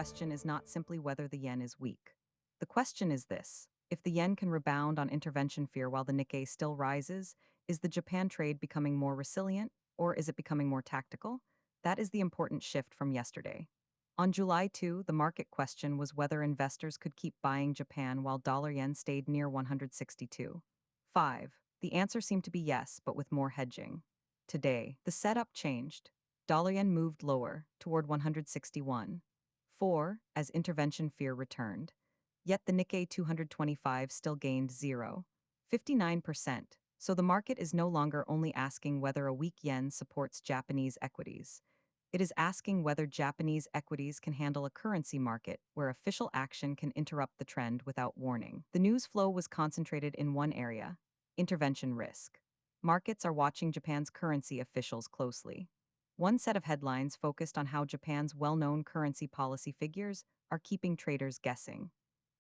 question is not simply whether the yen is weak. The question is this: if the yen can rebound on intervention fear while the Nikkei still rises, is the Japan trade becoming more resilient, or is it becoming more tactical? That is the important shift from yesterday. On July 2, the market question was whether investors could keep buying Japan while dollar yen stayed near 162.5. The answer seemed to be yes, but with more hedging. Today, the setup changed. Dollar yen moved lower, toward 161.4, as intervention fear returned. Yet the Nikkei 225 still gained 0.59%, so the market is no longer only asking whether a weak yen supports Japanese equities. It is asking whether Japanese equities can handle a currency market where official action can interrupt the trend without warning. The news flow was concentrated in one area: intervention risk. Markets are watching Japan's currency officials closely. One set of headlines focused on how Japan's well-known currency policy figures are keeping traders guessing.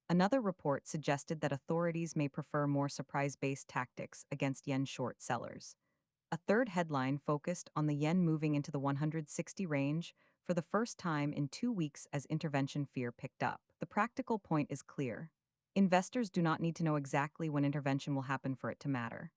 Another report suggested that authorities may prefer more surprise-based tactics against yen short sellers. A third headline focused on the yen moving into the 160 range for the first time in 2 weeks as intervention fear picked up. The practical point is clear. Investors do not need to know exactly when intervention will happen for it to matter.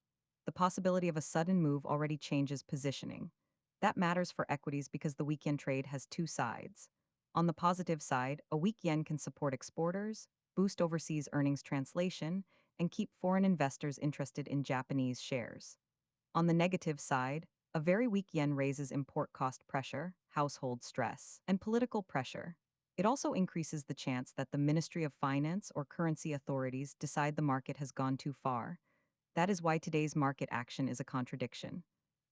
The possibility of a sudden move already changes positioning. That matters for equities because the weak yen trade has two sides. On the positive side, a weak yen can support exporters, boost overseas earnings translation, and keep foreign investors interested in Japanese shares. On the negative side, a very weak yen raises import cost pressure, household stress, and political pressure. It also increases the chance that the Ministry of Finance or currency authorities decide the market has gone too far. That is why today's market action is a contradiction.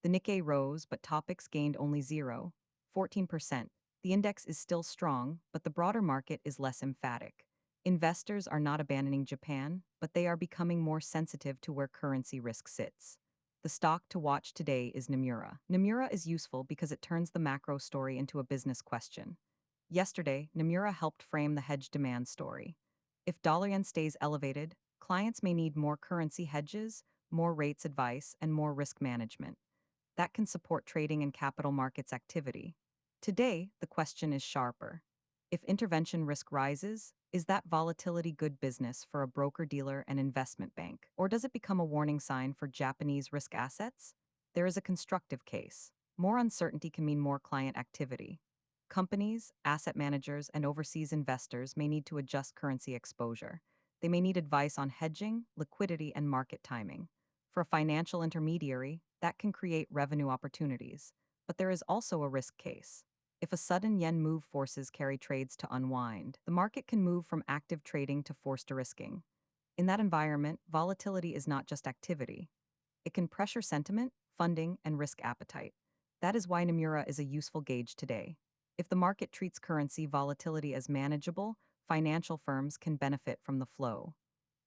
The Nikkei rose, but topics gained only 0.14%. The index is still strong, but the broader market is less emphatic. Investors are not abandoning Japan, but they are becoming more sensitive to where currency risk sits. The stock to watch today is Nomura. Nomura is useful because it turns the macro story into a business question. Yesterday, Nomura helped frame the hedge demand story. If dollar yen stays elevated, clients may need more currency hedges, more rates advice, and more risk management. That can support trading and capital markets activity. Today, the question is sharper. If intervention risk rises, is that volatility good business for a broker-dealer and investment bank? Or does it become a warning sign for Japanese risk assets? There is a constructive case. More uncertainty can mean more client activity. Companies, asset managers, and overseas investors may need to adjust currency exposure. They may need advice on hedging, liquidity, and market timing. For a financial intermediary, that can create revenue opportunities. But there is also a risk case. If a sudden yen move forces carry trades to unwind, the market can move from active trading to forced risking. In that environment, volatility is not just activity. It can pressure sentiment, funding, and risk appetite. That is why Nomura is a useful gauge today. If the market treats currency volatility as manageable, financial firms can benefit from the flow.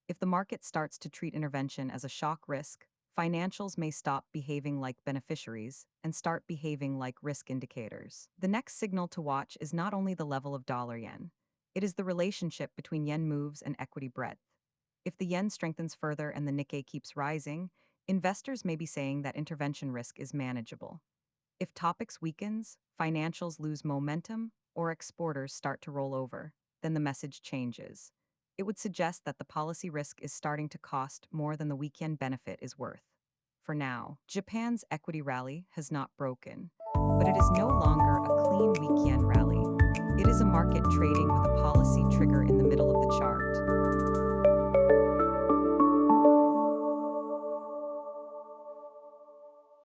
If the market starts to treat intervention as a shock risk, financials may stop behaving like beneficiaries and start behaving like risk indicators. The next signal to watch is not only the level of dollar yen, it is the relationship between yen moves and equity breadth. If the yen strengthens further and the Nikkei keeps rising, investors may be saying that intervention risk is manageable. If topics weakens, financials lose momentum, or exporters start to roll over, then the message changes. It would suggest that the policy risk is starting to cost more than the weak yen benefit is worth. For now, Japan's equity rally has not broken, but it is no longer a clean weak yen rally. It is a market trading with a policy trigger in the middle of the chart.